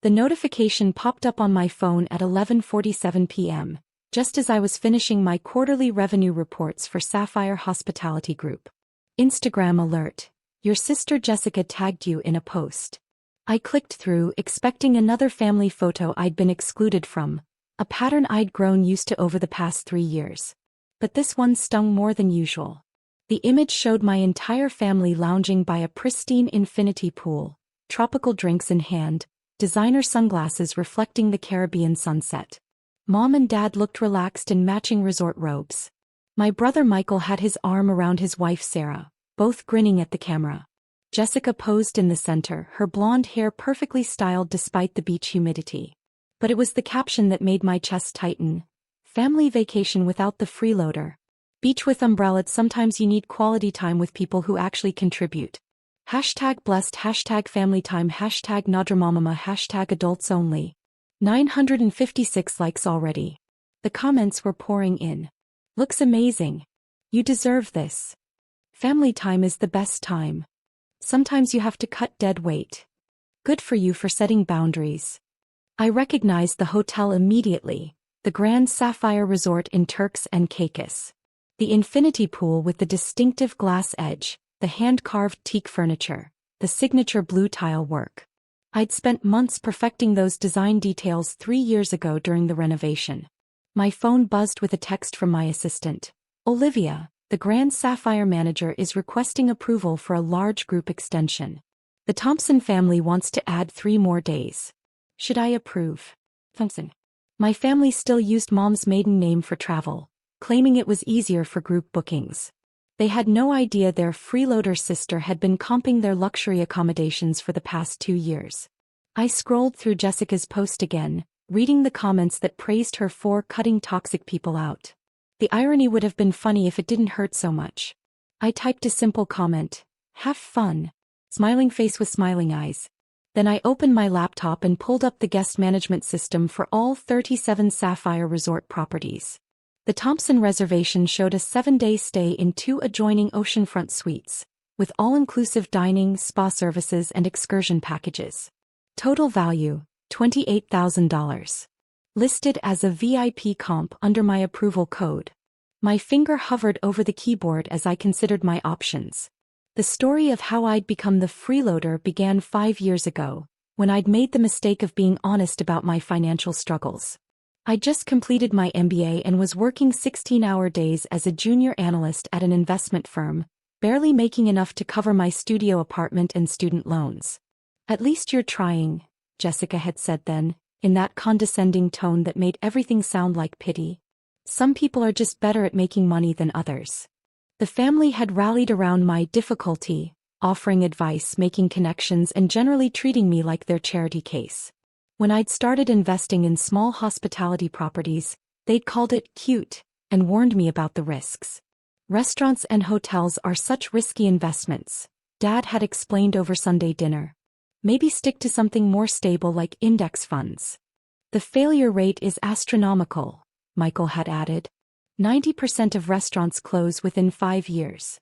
The notification popped up on my phone at 11:47 p.m., just as I was finishing my quarterly revenue reports for Sapphire Hospitality Group. Instagram alert. Your sister Jessica tagged you in a post. I clicked through, expecting another family photo I'd been excluded from, a pattern I'd grown used to over the past 3 years. But this one stung more than usual. The image showed my entire family lounging by a pristine infinity pool, tropical drinks in hand, designer sunglasses reflecting the Caribbean sunset. Mom and Dad looked relaxed in matching resort robes. My brother Michael had his arm around his wife Sarah, both grinning at the camera. Jessica posed in the center, her blonde hair perfectly styled despite the beach humidity. But it was the caption that made my chest tighten. Family vacation without the freeloader. Beach with umbrellas. Sometimes you need quality time with people who actually contribute. #blessed, #family time, #nadramamama, #adults only. 956 likes already. The comments were pouring in. Looks amazing. You deserve this. Family time is the best time. Sometimes you have to cut dead weight. Good for you for setting boundaries. I recognized the hotel immediately, the Grand Sapphire Resort in Turks and Caicos. The infinity pool with the distinctive glass edge, the hand-carved teak furniture, the signature blue tile work. I'd spent months perfecting those design details 3 years ago during the renovation. My phone buzzed with a text from my assistant. Olivia, the Grand Sapphire manager is requesting approval for a large group extension. The Thompson family wants to add 3 more days. Should I approve? Thompson. My family still used Mom's maiden name for travel, claiming it was easier for group bookings. They had no idea their freeloader sister had been comping their luxury accommodations for the past 2 years. I scrolled through Jessica's post again, reading the comments that praised her for cutting toxic people out. The irony would have been funny if it didn't hurt so much. I typed a simple comment, "Have fun." Smiling face with smiling eyes. Then I opened my laptop and pulled up the guest management system for all 37 Sapphire Resort properties. The Thompson reservation showed a 7-day stay in 2 adjoining oceanfront suites, with all-inclusive dining, spa services and excursion packages. Total value, $28,000. Listed as a VIP comp under my approval code. My finger hovered over the keyboard as I considered my options. The story of how I'd become the freeloader began 5 years ago, when I'd made the mistake of being honest about my financial struggles. I just completed my MBA and was working 16-hour days as a junior analyst at an investment firm, barely making enough to cover my studio apartment and student loans. "At least you're trying," Jessica had said then, in that condescending tone that made everything sound like pity. Some people are just better at making money than others. The family had rallied around my difficulty, offering advice, making connections, and generally treating me like their charity case. When I'd started investing in small hospitality properties, they'd called it cute and warned me about the risks. Restaurants and hotels are such risky investments, Dad had explained over Sunday dinner. Maybe stick to something more stable like index funds. The failure rate is astronomical, Michael had added. 90% of restaurants close within 5 years.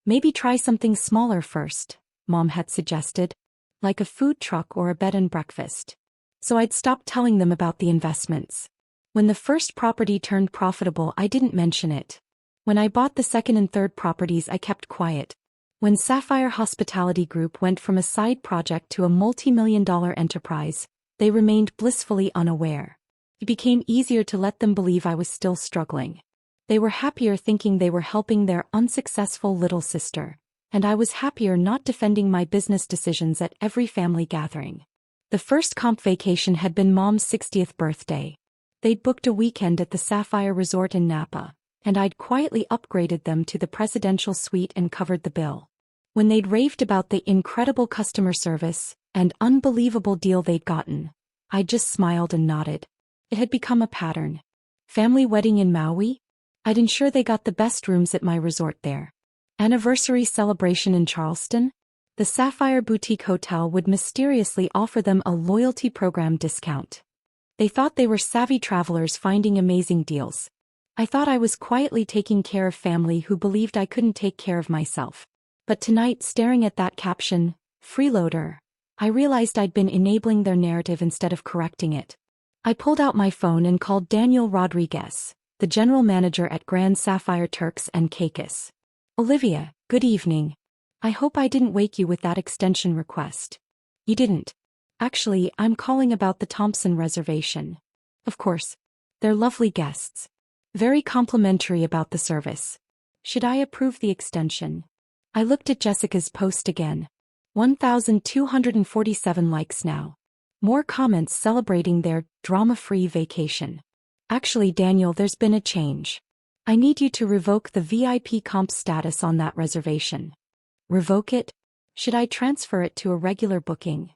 Maybe try something smaller first, Mom had suggested, like a food truck or a bed and breakfast. So I'd stopped telling them about the investments. When the first property turned profitable, I didn't mention it. When I bought the second and third properties, I kept quiet. When Sapphire Hospitality Group went from a side project to a multi-million-dollar enterprise, they remained blissfully unaware. It became easier to let them believe I was still struggling. They were happier thinking they were helping their unsuccessful little sister, and I was happier not defending my business decisions at every family gathering. The first comp vacation had been Mom's 60th birthday. They'd booked a weekend at the Sapphire Resort in Napa, and I'd quietly upgraded them to the presidential suite and covered the bill. When they'd raved about the incredible customer service and unbelievable deal they'd gotten, I just smiled and nodded. It had become a pattern. Family wedding in Maui? I'd ensure they got the best rooms at my resort there. Anniversary celebration in Charleston? The Sapphire Boutique Hotel would mysteriously offer them a loyalty program discount. They thought they were savvy travelers finding amazing deals. I thought I was quietly taking care of family who believed I couldn't take care of myself. But tonight, staring at that caption, "Freeloader," I realized I'd been enabling their narrative instead of correcting it. I pulled out my phone and called Daniel Rodriguez, the general manager at Grand Sapphire Turks and Caicos. Olivia, good evening. I hope I didn't wake you with that extension request. You didn't. Actually, I'm calling about the Thompson reservation. Of course. They're lovely guests. Very complimentary about the service. Should I approve the extension? I looked at Jessica's post again. 1,247 likes now. More comments celebrating their drama-free vacation. Actually, Daniel, there's been a change. I need you to revoke the VIP comp status on that reservation. Revoke it? Should I transfer it to a regular booking?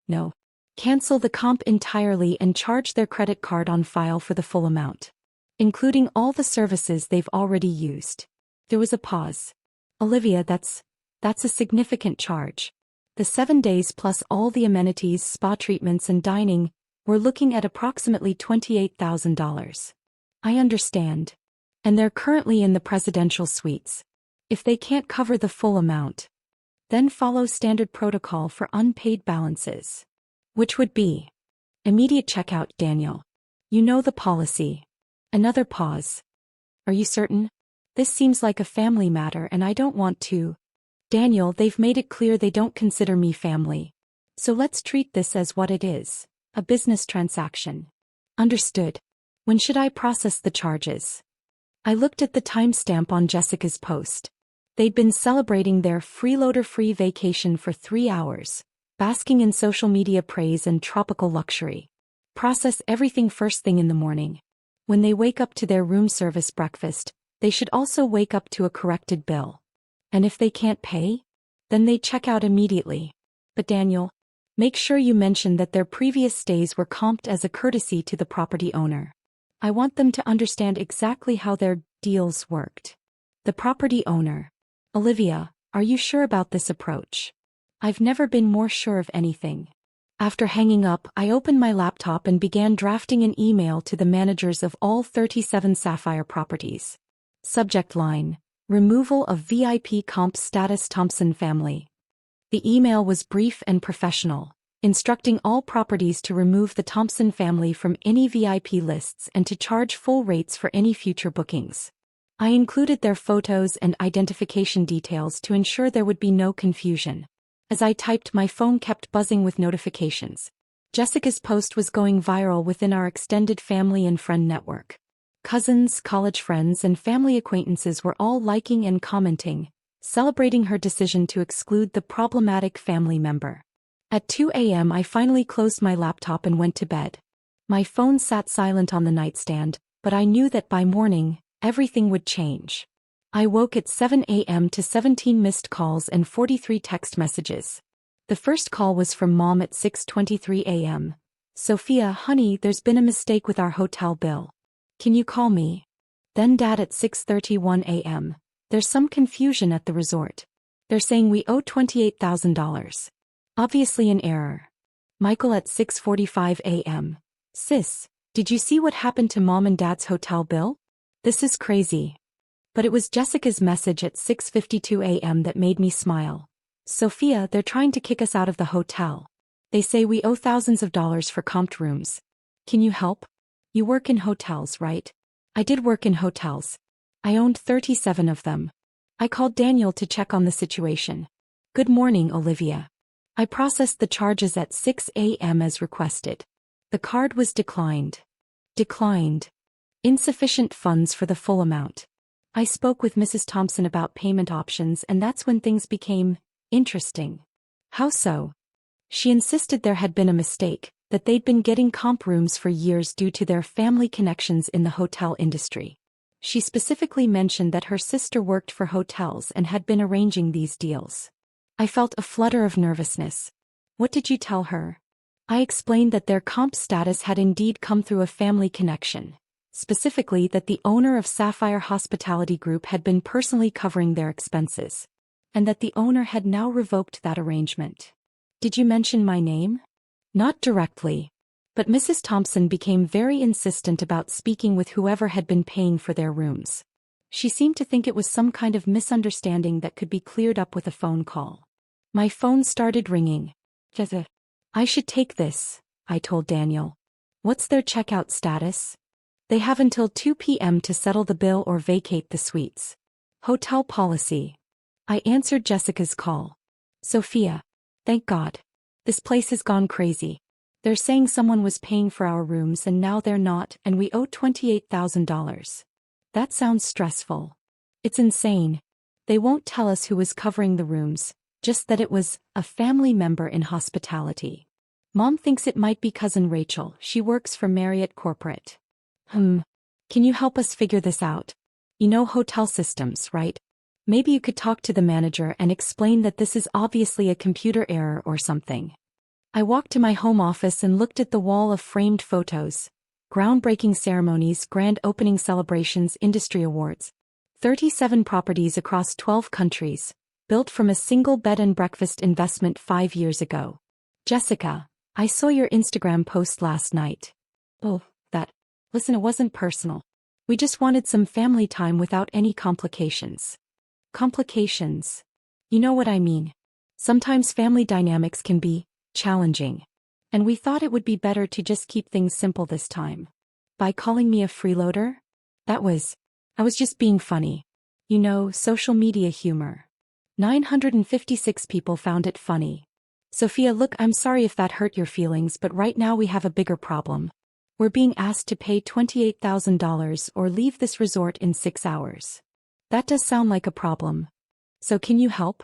No. Cancel the comp entirely and charge their credit card on file for the full amount, including all the services they've already used. There was a pause. Olivia, that's a significant charge. The 7 days plus all the amenities, spa treatments and dining, we're looking at approximately $28,000. I understand. And they're currently in the presidential suites. If they can't cover the full amount, then follow standard protocol for unpaid balances. Which would be immediate checkout, Daniel. You know the policy. Another pause. Are you certain? This seems like a family matter and I don't want to. Daniel, they've made it clear they don't consider me family. So let's treat this as what it is, a business transaction. Understood. When should I process the charges? I looked at the timestamp on Jessica's post. They'd been celebrating their Freeloader free vacation for 3 hours, basking in social media praise and tropical luxury. Process everything first thing in the morning. When they wake up to their room service breakfast, they should also wake up to a corrected bill. And if they can't pay, then they check out immediately. But Daniel, make sure you mention that their previous stays were comped as a courtesy to the property owner. I want them to understand exactly how their deals worked. The property owner. Olivia, are you sure about this approach? I've never been more sure of anything. After hanging up, I opened my laptop and began drafting an email to the managers of all 37 Sapphire properties. Subject line: Removal of VIP comp status Thompson family. The email was brief and professional, instructing all properties to remove the Thompson family from any VIP lists and to charge full rates for any future bookings. I included their photos and identification details to ensure there would be no confusion. As I typed, my phone kept buzzing with notifications. Jessica's post was going viral within our extended family and friend network. Cousins, college friends, and family acquaintances were all liking and commenting, celebrating her decision to exclude the problematic family member. At 2 a.m. I finally closed my laptop and went to bed. My phone sat silent on the nightstand, but I knew that by morning, everything would change. I woke at 7 a.m. to 17 missed calls and 43 text messages. The first call was from Mom at 6:23 a.m. Sophia, honey, there's been a mistake with our hotel bill. Can you call me? Then Dad at 6:31 a.m. There's some confusion at the resort. They're saying we owe $28,000. Obviously an error. Michael at 6:45 a.m. Sis, did you see what happened to Mom and Dad's hotel bill? This is crazy. But it was Jessica's message at 6:52 a.m. that made me smile. Sophia, they're trying to kick us out of the hotel. They say we owe thousands of dollars for comped rooms. Can you help? You work in hotels, right? I did work in hotels. I owned 37 of them. I called Daniel to check on the situation. Good morning, Olivia. I processed the charges at 6 a.m. as requested. The card was declined. Declined. Insufficient funds for the full amount. I spoke with Mrs. Thompson about payment options, and that's when things became interesting. How so? She insisted there had been a mistake, that they'd been getting comp rooms for years due to their family connections in the hotel industry. She specifically mentioned that her sister worked for hotels and had been arranging these deals. I felt a flutter of nervousness. What did you tell her? I explained that their comp status had indeed come through a family connection, specifically that the owner of Sapphire Hospitality Group had been personally covering their expenses, and that the owner had now revoked that arrangement. Did you mention my name? Not directly. But Mrs. Thompson became very insistent about speaking with whoever had been paying for their rooms. She seemed to think it was some kind of misunderstanding that could be cleared up with a phone call. My phone started ringing. I should take this, I told Daniel. What's their checkout status? They have until 2 p.m. to settle the bill or vacate the suites. Hotel policy. I answered Jessica's call. Sophia. Thank God. This place has gone crazy. They're saying someone was paying for our rooms and now they're not, and we owe $28,000. That sounds stressful. It's insane. They won't tell us who was covering the rooms, just that it was a family member in hospitality. Mom thinks it might be cousin Rachel. She works for Marriott Corporate. Can you help us figure this out? You know hotel systems, right? Maybe you could talk to the manager and explain that this is obviously a computer error or something. I walked to my home office and looked at the wall of framed photos. Groundbreaking ceremonies, grand opening celebrations, industry awards. 37 properties across 12 countries, built from a single bed and breakfast investment 5 years ago. Jessica, I saw your Instagram post last night. Oh, that. Listen, it wasn't personal. We just wanted some family time without any complications. Complications. You know what I mean. Sometimes family dynamics can be challenging. And we thought it would be better to just keep things simple this time. By calling me a freeloader? I was just being funny. You know, social media humor. 956 people found it funny. Sophia, look, I'm sorry if that hurt your feelings, but right now we have a bigger problem. We're being asked to pay $28,000 or leave this resort in 6 hours. That does sound like a problem. So can you help?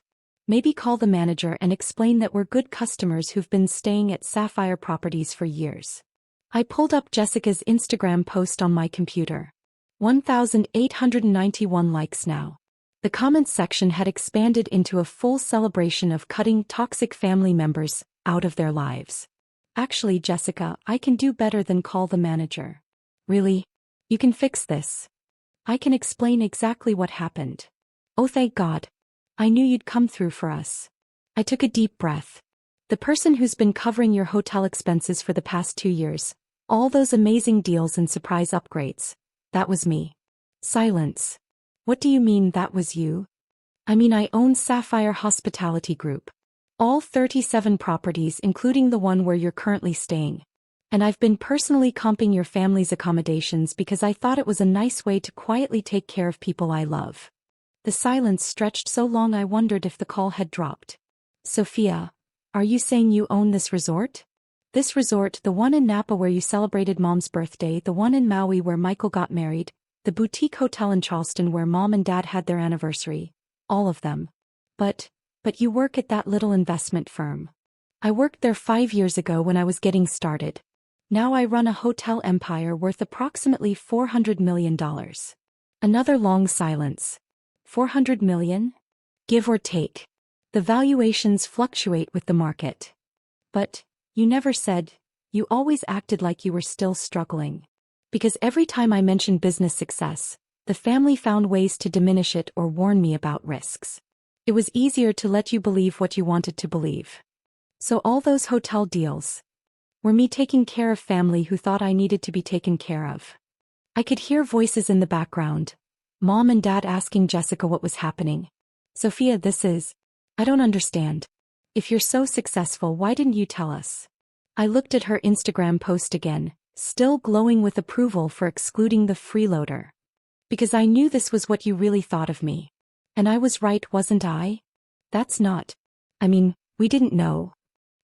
Maybe call the manager and explain that we're good customers who've been staying at Sapphire Properties for years. I pulled up Jessica's Instagram post on my computer. 1,891 likes now. The comments section had expanded into a full celebration of cutting toxic family members out of their lives. Actually, Jessica, I can do better than call the manager. Really? You can fix this. I can explain exactly what happened. Oh, thank God. I knew you'd come through for us. I took a deep breath. The person who's been covering your hotel expenses for the past 2 years, all those amazing deals and surprise upgrades, that was me. Silence. What do you mean that was you? I mean, I own Sapphire Hospitality Group. All 37 properties, including the one where you're currently staying. And I've been personally comping your family's accommodations because I thought it was a nice way to quietly take care of people I love. The silence stretched so long I wondered if the call had dropped. Sophia, are you saying you own this resort? This resort, the one in Napa where you celebrated Mom's birthday, the one in Maui where Michael got married, the boutique hotel in Charleston where Mom and Dad had their anniversary, all of them. But you work at that little investment firm. I worked there 5 years ago when I was getting started. Now I run a hotel empire worth approximately $400 million. Another long silence. 400 million? Give or take. The valuations fluctuate with the market. But you never said, you always acted like you were still struggling. Because every time I mentioned business success, the family found ways to diminish it or warn me about risks. It was easier to let you believe what you wanted to believe. So all those hotel deals were me taking care of family who thought I needed to be taken care of. I could hear voices in the background. Mom and Dad asking Jessica what was happening. Sophia, I don't understand. If you're so successful, why didn't you tell us? I looked at her Instagram post again, still glowing with approval for excluding the freeloader. Because I knew this was what you really thought of me. And I was right, wasn't I? That's not. I mean, we didn't know.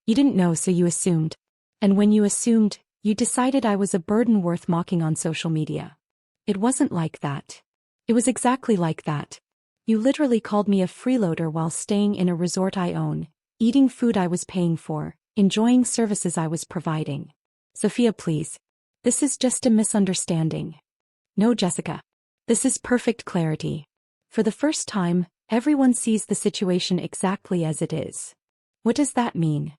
You didn't know, so you assumed. And when you assumed, you decided I was a burden worth mocking on social media. It wasn't like that. It was exactly like that. You literally called me a freeloader while staying in a resort I own, eating food I was paying for, enjoying services I was providing. Sophia, please. This is just a misunderstanding. No, Jessica. This is perfect clarity. For the first time, everyone sees the situation exactly as it is. What does that mean?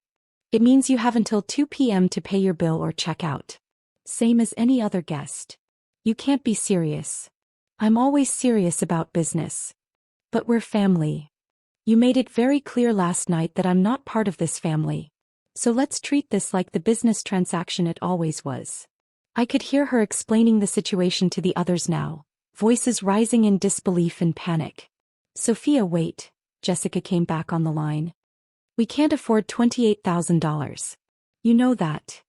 It means you have until 2 p.m. to pay your bill or check out. Same as any other guest. You can't be serious. I'm always serious about business. But we're family. You made it very clear last night that I'm not part of this family. So let's treat this like the business transaction it always was. I could hear her explaining the situation to the others now, voices rising in disbelief and panic. Sophia, wait. Jessica came back on the line. We can't afford $28,000. You know that.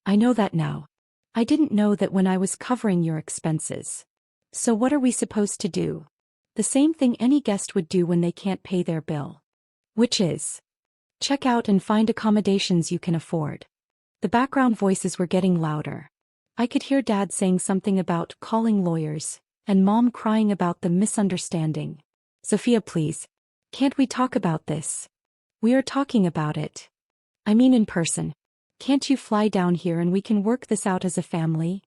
I know that now. I didn't know that when I was covering your expenses. So what are we supposed to do? The same thing any guest would do when they can't pay their bill. Which is, check out and find accommodations you can afford. The background voices were getting louder. I could hear Dad saying something about calling lawyers, and Mom crying about the misunderstanding. Sophia, please. Can't we talk about this? We are talking about it. I mean in person. Can't you fly down here and we can work this out as a family?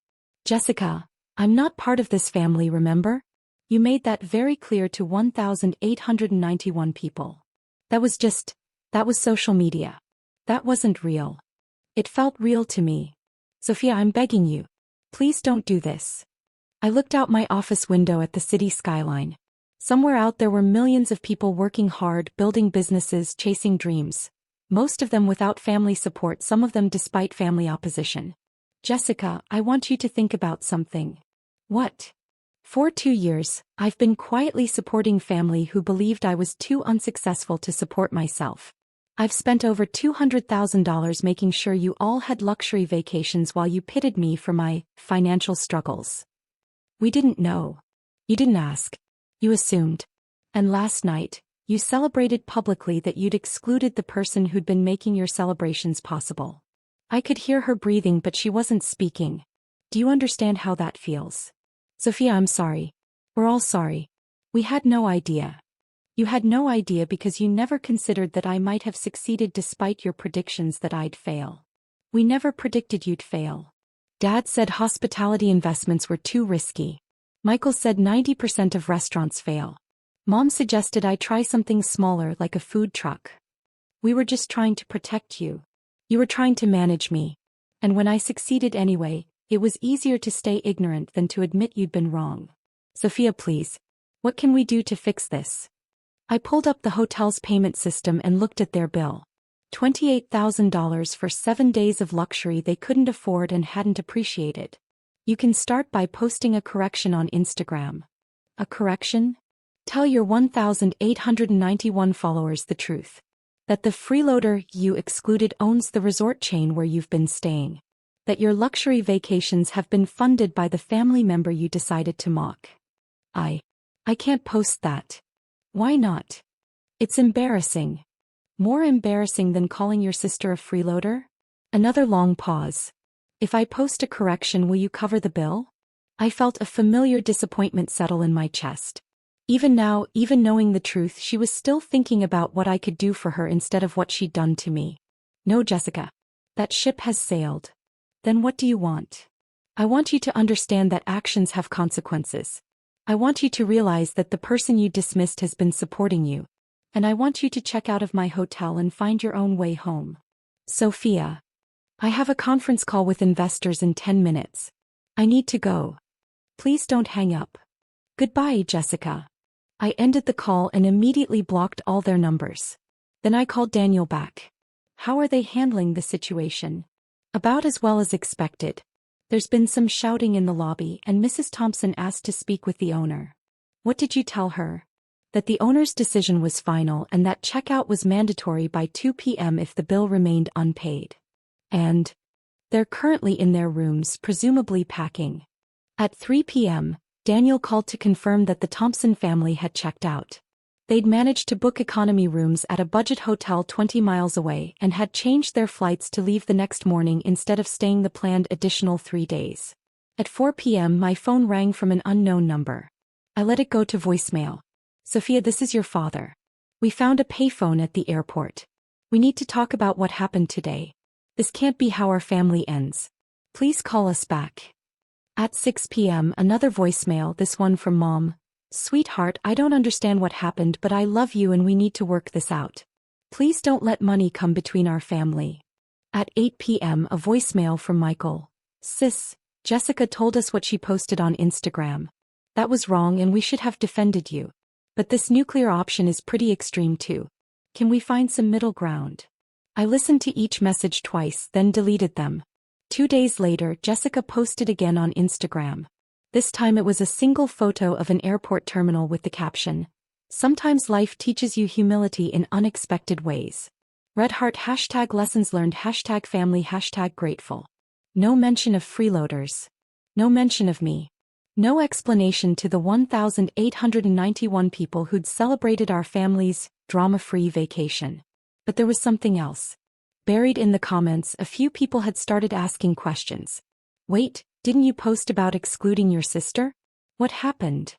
Jessica, I'm not part of this family, remember? You made that very clear to 1,891 people. That was social media. That wasn't real. It felt real to me. Sophia, I'm begging you. Please don't do this. I looked out my office window at the city skyline. Somewhere out there were millions of people working hard, building businesses, chasing dreams. Most of them without family support, some of them despite family opposition. Jessica, I want you to think about something. What? For 2 years, I've been quietly supporting family who believed I was too unsuccessful to support myself. I've spent over $200,000 making sure you all had luxury vacations while you pitied me for my financial struggles. We didn't know. You didn't ask. You assumed. And last night, you celebrated publicly that you'd excluded the person who'd been making your celebrations possible. I could hear her breathing, but she wasn't speaking. Do you understand how that feels? Sophia, I'm sorry. We're all sorry. We had no idea. You had no idea because you never considered that I might have succeeded despite your predictions that I'd fail. We never predicted you'd fail. Dad said hospitality investments were too risky. Michael said 90% of restaurants fail. Mom suggested I try something smaller like a food truck. We were just trying to protect you. You were trying to manage me. And when I succeeded anyway, it was easier to stay ignorant than to admit you'd been wrong. Sophia, please. What can we do to fix this? I pulled up the hotel's payment system and looked at their bill. $28,000 for 7 days of luxury they couldn't afford and hadn't appreciated. You can start by posting a correction on Instagram. A correction? Tell your 1,891 followers the truth. That the freeloader you excluded owns the resort chain where you've been staying. That your luxury vacations have been funded by the family member you decided to mock. I can't post that. Why not? It's embarrassing. More embarrassing than calling your sister a freeloader? Another long pause. If I post a correction, will you cover the bill? I felt a familiar disappointment settle in my chest. Even now, even knowing the truth, she was still thinking about what I could do for her instead of what she'd done to me. No, Jessica. That ship has sailed. Then what do you want? I want you to understand that actions have consequences. I want you to realize that the person you dismissed has been supporting you. And I want you to check out of my hotel and find your own way home. Sophia. I have a conference call with investors in 10 minutes. I need to go. Please don't hang up. Goodbye, Jessica. I ended the call and immediately blocked all their numbers. Then I called Daniel back. How are they handling the situation? About as well as expected. There's been some shouting in the lobby and Mrs. Thompson asked to speak with the owner. What did you tell her? That the owner's decision was final and that checkout was mandatory by 2 p.m. if the bill remained unpaid. And they're currently in their rooms, presumably packing. At 3 p.m., Daniel called to confirm that the Thompson family had checked out. They'd managed to book economy rooms at a budget hotel 20 miles away and had changed their flights to leave the next morning instead of staying the planned additional 3 days. At 4 p.m. my phone rang from an unknown number. I let it go to voicemail. Sophia, this is your father. We found a payphone at the airport. We need to talk about what happened today. This can't be how our family ends. Please call us back. At 6 p.m. another voicemail, this one from Mom. Sweetheart, I don't understand what happened, but I love you and we need to work this out. Please don't let money come between our family. At 8 p.m. a voicemail from Michael. Sis, Jessica told us what she posted on Instagram. That was wrong and we should have defended you. But this nuclear option is pretty extreme too. Can we find some middle ground? I listened to each message twice, then deleted them. 2 days later, Jessica posted again on Instagram. This time it was a single photo of an airport terminal with the caption, "Sometimes life teaches you humility in unexpected ways." Red heart hashtag lessons learned hashtag family hashtag grateful. No mention of freeloaders. No mention of me. No explanation to the 1,891 people who'd celebrated our family's drama-free vacation. But there was something else. Buried in the comments, a few people had started asking questions. Wait, didn't you post about excluding your sister? What happened?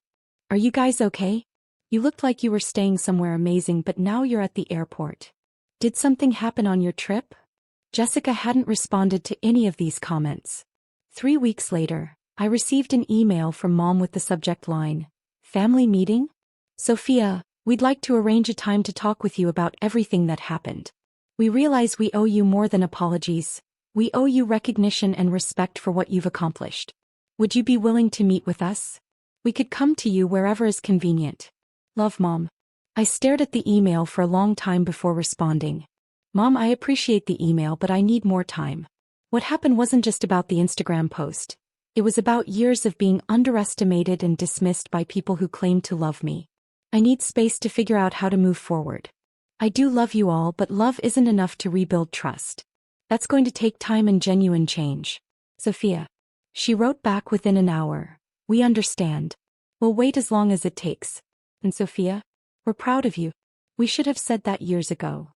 Are you guys okay? You looked like you were staying somewhere amazing, but now you're at the airport. Did something happen on your trip? Jessica hadn't responded to any of these comments. 3 weeks later, I received an email from Mom with the subject line, "Family meeting? Sophia, we'd like to arrange a time to talk with you about everything that happened. We realize we owe you more than apologies. We owe you recognition and respect for what you've accomplished. Would you be willing to meet with us? We could come to you wherever is convenient. Love, Mom." I stared at the email for a long time before responding. Mom, I appreciate the email, but I need more time. What happened wasn't just about the Instagram post. It was about years of being underestimated and dismissed by people who claimed to love me. I need space to figure out how to move forward. I do love you all, but love isn't enough to rebuild trust. That's going to take time and genuine change. Sophia. She wrote back within an hour. We understand. We'll wait as long as it takes. And Sophia? We're proud of you. We should have said that years ago.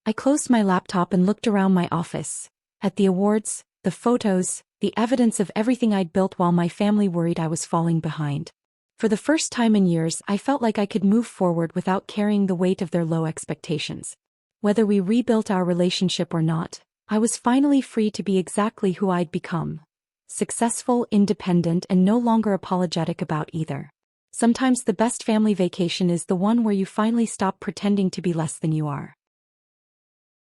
I closed my laptop and looked around my office. At the awards, the photos, the evidence of everything I'd built while my family worried I was falling behind. For the first time in years, I felt like I could move forward without carrying the weight of their low expectations. Whether we rebuilt our relationship or not, I was finally free to be exactly who I'd become. Successful, independent, and no longer apologetic about either. Sometimes the best family vacation is the one where you finally stop pretending to be less than you are.